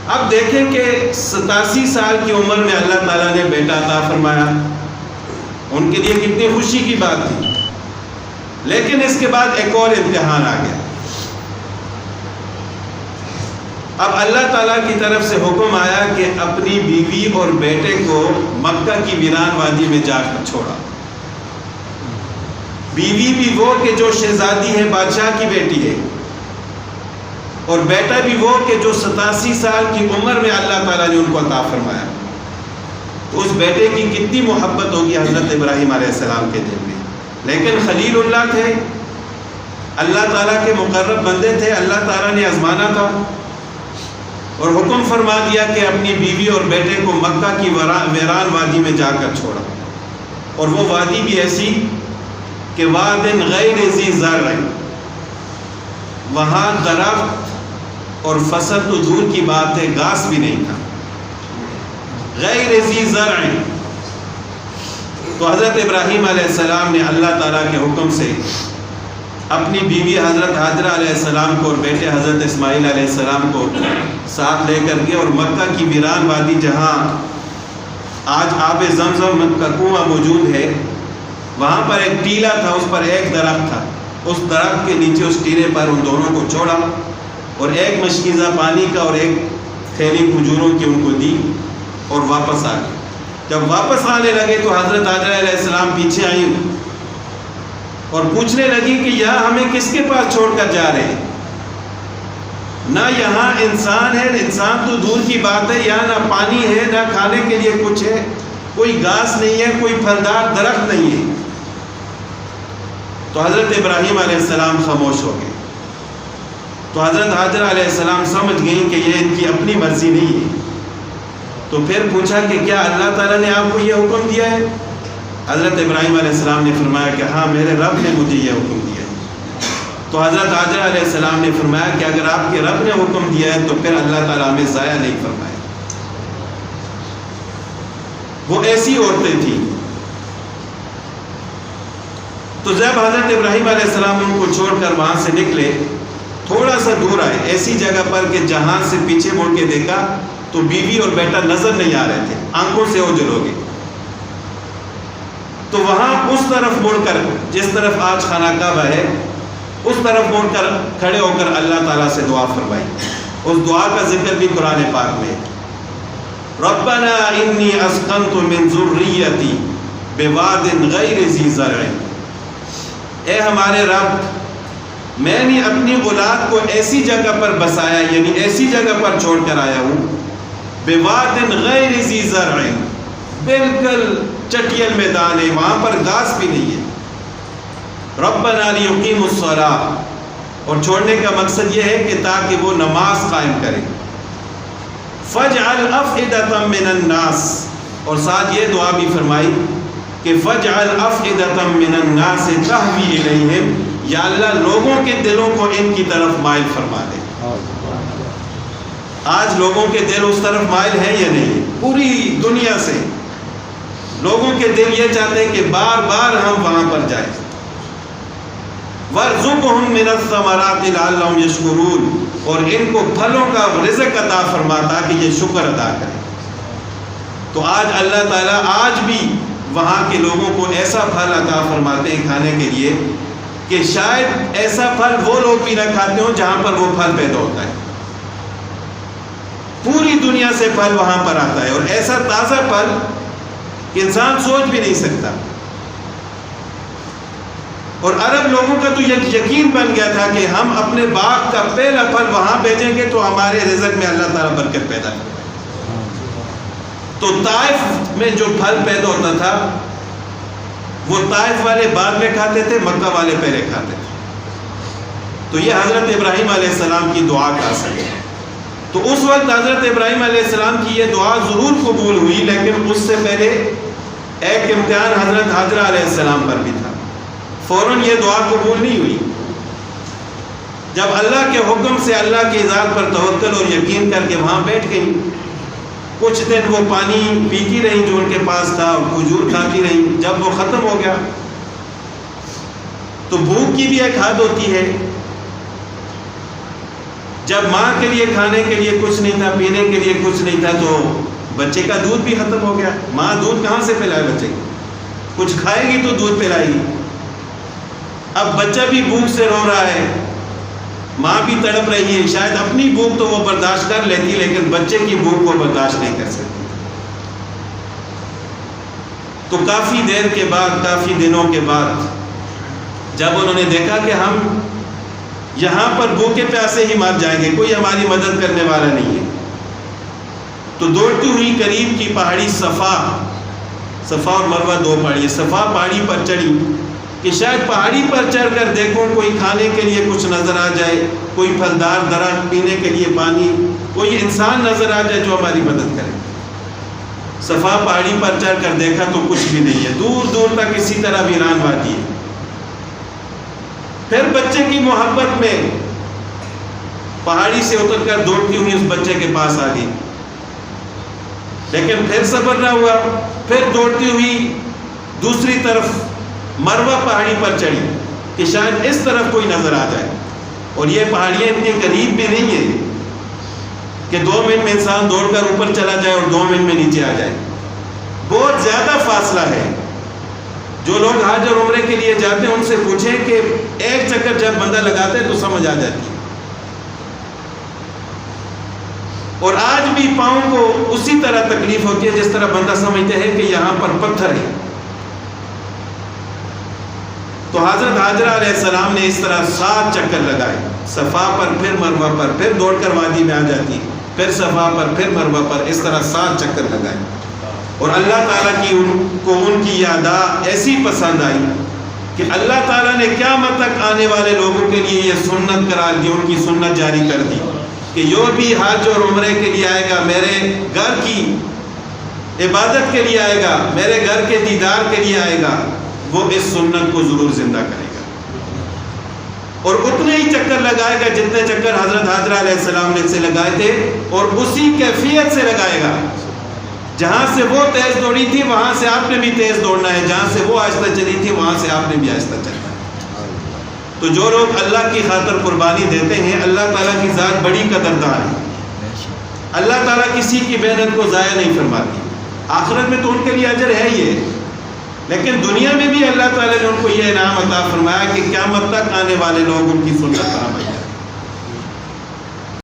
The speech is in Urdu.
اب دیکھیں کہ 87 سال کی عمر میں اللہ تعالیٰ نے بیٹا عطا فرمایا، ان کے لیے کتنی خوشی کی بات تھی. لیکن اس کے بعد ایک اور امتحان آ گیا. اب اللہ تعالیٰ کی طرف سے حکم آیا کہ اپنی بیوی اور بیٹے کو مکہ کی ویران وادی میں جا کر چھوڑا. بیوی بھی وہ کہ جو شہزادی ہے، بادشاہ کی بیٹی ہے، اور بیٹا بھی وہ کہ جو 87 سال کی عمر میں اللہ تعالیٰ نے ان کو عطا فرمایا. تو اس بیٹے کی کتنی محبت ہوگی حضرت ابراہیم علیہ السلام کے دل میں. لیکن خلیل اللہ تھے، اللہ تعالیٰ کے مقرب بندے تھے، اللہ تعالیٰ نے آزمانا تھا اور حکم فرما دیا کہ اپنی بیوی اور بیٹے کو مکہ کی ویران وادی میں جا کر چھوڑا. اور وہ وادی بھی ایسی کہ وادن غیر ذی زرع، وہاں درخت اور فصل تو دور کی بات ہے، گھاس بھی نہیں تھا. غیر ذی زرع. تو حضرت ابراہیم علیہ السلام نے اللہ تعالیٰ کے حکم سے اپنی بیوی حضرت حاجرہ علیہ السلام کو اور بیٹے حضرت اسماعیل علیہ السلام کو ساتھ لے کر گئے، اور مکہ کی ویران وادی جہاں آج آب زمزم کا کنواں موجود ہے، وہاں پر ایک ٹیلا تھا، اس پر ایک درخت تھا. اس درخت کے نیچے اس ٹیلے پر ان دونوں کو چھوڑا اور ایک مشکیزہ پانی کا اور ایک تھیلی کھجوروں کی ان کو دی اور واپس آ گئے. جب واپس آنے لگے تو حضرت حاجرہ علیہ السلام پیچھے آئیں اور پوچھنے لگی کہ یہاں ہمیں کس کے پاس چھوڑ کر جا رہے ہیں؟ نہ یہاں انسان ہے، انسان تو دور کی بات ہے، یہاں نہ پانی ہے، نہ کھانے کے لیے کچھ ہے، کوئی گھاس نہیں ہے، کوئی پھلدار درخت نہیں ہے. تو حضرت ابراہیم علیہ السلام خاموش ہو گئے. تو حضرت حاجرہ علیہ السلام سمجھ گئیں کہ یہ ان کی اپنی مرضی نہیں ہے. تو پھر پوچھا کہ کیا اللہ تعالیٰ نے آپ کو یہ حکم دیا ہے؟ حضرت ابراہیم علیہ السلام نے فرمایا کہ ہاں، میرے رب نے مجھے یہ حکم دیا ہے. تو حضرت حاجرہ علیہ السلام نے فرمایا کہ اگر آپ کے رب نے حکم دیا ہے تو پھر اللہ تعالیٰ ہمیں ضائع نہیں فرمائے. وہ ایسی عورتیں تھیں. تو جب حضرت ابراہیم علیہ السلام ان کو چھوڑ کر وہاں سے نکلے، تھوڑا سا دور آئے ایسی جگہ پر کہ جہاں سے پیچھے مڑ کے دیکھا تو بیوی اور بیٹا نظر نہیں آ رہے تھے، آنکھوں سے اوجھل ہو گئے. تو وہاں اس طرف مڑ کر، جس طرف آج خانہ کعبہ ہے، اس طرف مڑ کر کھڑے ہو کر اللہ تعالیٰ سے دعا فرمائی. اس دعا کا ذکر بھی قرآن پاک میں ہے. ربنا انی اسکنت من ذریتی بواد غیر ذی زرع. اے ہمارے رب، میں نے اپنی اولاد کو ایسی جگہ پر بسایا، یعنی ایسی جگہ پر چھوڑ کر آیا ہوں، بواد غیر ذی زرع، بالکل چٹیل میدان ہے، وہاں پر گھاس بھی نہیں ہے. ربنا لیقیموا الصلاۃ، اور چھوڑنے کا مقصد یہ ہے کہ تاکہ وہ نماز قائم کرے. فاجعل افئدۃ من الناس، اور ساتھ یہ دعا بھی فرمائی کہ فاجعل افئدۃ من الناس تہوی الیہم، یا اللہ لوگوں کے دلوں کو ان کی طرف مائل فرما دے. آج لوگوں کے دل اس طرف مائل ہیں یا نہیں؟ پوری دنیا سے لوگوں کے دل یہ چاہتے ہیں کہ بار بار ہم وہاں پر جائیں. وَارْزُقْهُم مِّنَ الثَّمَرَاتِ لَعَلَّهُمْ يَشْكُرُونَ، اور ان کو پھلوں کا رزق عطا فرماتا کہ یہ شکر ادا کریں. تو آج اللہ تعالیٰ آج بھی وہاں کے لوگوں کو ایسا پھل عطا فرماتے ہیں کھانے کے لیے کہ شاید ایسا پھل وہ لوگ بھی نہ کھاتے ہوں جہاں پر وہ پھل پیدا ہوتا ہے. پوری دنیا سے پھل وہاں پر آتا ہے، اور ایسا تازہ پھل کہ انسان سوچ بھی نہیں سکتا. اور عرب لوگوں کا تو یہ یقین بن گیا تھا کہ ہم اپنے باغ کا پہلا پھل وہاں بھیجیں گے تو ہمارے رزق میں اللہ تعالیٰ برکت پیدا کرے. تو طائف میں جو پھل پیدا ہوتا تھا وہ طائف والے بعد میں کھاتے تھے، مکہ والے پہلے کھاتے تھے. تو یہ حضرت ابراہیم علیہ السلام کی دعا کا اثر ہے. تو اس وقت حضرت ابراہیم علیہ السلام کی یہ دعا ضرور قبول ہوئی، لیکن اس سے پہلے ایک امتحان حضرت حاجرہ علیہ السلام پر بھی تھا. فوراً یہ دعا قبول نہیں ہوئی. جب اللہ کے حکم سے اللہ کی ذات پر توکل اور یقین کر کے وہاں بیٹھ گئی، کچھ دن وہ پانی پیتی رہی جو ان کے پاس تھا، اور کھجور کھاتی رہی. جب وہ ختم ہو گیا تو بھوک کی بھی ایک حد ہوتی ہے. جب ماں کے لیے کھانے کے لیے کچھ نہیں تھا، پینے کے لیے کچھ نہیں تھا، تو بچے کا دودھ بھی ختم ہو گیا. ماں دودھ کہاں سے پلائے بچے کو؟ کچھ کھائے گی تو دودھ پلائے گی. اب بچہ بھی بھوک سے رو رہا ہے، ماں بھی تڑپ رہی ہے. شاید اپنی بھوک تو وہ برداشت کر لیتی، لیکن بچے کی بھوک کو برداشت نہیں کر سکتی. تو کافی دیر کے بعد، کافی دنوں کے بعد، جب انہوں نے دیکھا کہ ہم یہاں پر بھوکے پیاسے ہی مر جائیں گے، کوئی ہماری مدد کرنے والا نہیں ہے، تو دوڑتی ہوئی قریب کی پہاڑی صفا اور مروہ دو پہاڑی ہے، صفا پہاڑی پر چڑھی کہ شاید پہاڑی پر چڑھ کر دیکھوں کوئی کھانے کے لیے کچھ نظر آ جائے، کوئی پھلدار درخت، پینے کے لیے پانی، کوئی انسان نظر آ جائے جو ہماری مدد کرے. صفا پہاڑی پر چڑھ کر دیکھا تو کچھ بھی نہیں ہے، دور دور تک اسی طرح ویران وادی ہے. پھر بچے کی محبت میں پہاڑی سے اتر کر دوڑتی ہوئی اس بچے کے پاس آ گئی، لیکن پھر صبر نہ ہوا. پھر دوڑتی ہوئی دوسری طرف مروہ پہاڑی پر چڑھی کہ شاید اس طرف کوئی نظر آ جائے. اور یہ پہاڑیاں اتنی قریب بھی نہیں ہیں کہ 2 منٹ میں انسان دوڑ کر اوپر چلا جائے اور 2 منٹ میں نیچے آ جائے. بہت زیادہ فاصلہ ہے. جو لوگ حج اور عمرے کے لیے جاتے ہیں ان سے پوچھیں کہ ایک چکر جب بندہ لگاتا ہے تو سمجھ آ جاتی ہے. اور آج بھی پاؤں کو اسی طرح تکلیف ہوتی ہے جس طرح بندہ سمجھتے ہیں کہ یہاں پر پتھر ہے. تو حضرت حاجرہ علیہ السلام نے اس طرح 7 چکر لگائے، صفا پر، پھر مروہ پر، پھر دوڑ کر وادی میں آ جاتی، پھر صفا پر، پھر مروہ پر، اس طرح 7 چکر لگائے. اور اللہ تعالیٰ کی ان کی یہ ادا ایسی پسند آئی کہ اللہ تعالیٰ نے قیامت تک آنے والے لوگوں کے لیے یہ سنت قرار دی، ان کی سنت جاری کر دی کہ جو بھی حج اور عمرے کے لیے آئے گا، میرے گھر کی عبادت کے لیے آئے گا، میرے گھر کے دیدار کے لیے آئے گا، وہ اس سنت کو ضرور زندہ کرے گا. اور اتنے ہی چکر لگائے گا جتنے چکر حضرت حاجرہ علیہ السلام نے سے لگائے تھے، اور اسی کیفیت سے لگائے گا. جہاں سے وہ تیز دوڑی تھی وہاں سے آپ نے بھی تیز دوڑنا ہے، جہاں سے وہ آہستہ چلی تھی وہاں سے آپ نے بھی آہستہ چلنا ہے. تو جو لوگ اللہ کی خاطر قربانی دیتے ہیں، اللہ تعالیٰ کی ذات بڑی قدردان ہے. اللہ تعالیٰ کسی کی محنت کو ضائع نہیں فرماتی. آخرت میں تو ان کے لیے اجر ہے ہی ہے، لیکن دنیا میں بھی اللہ تعالیٰ نے ان کو یہ انعام عطا فرمایا کہ قیامت تک آنے والے لوگ ان کی سنت پر عمل کریں.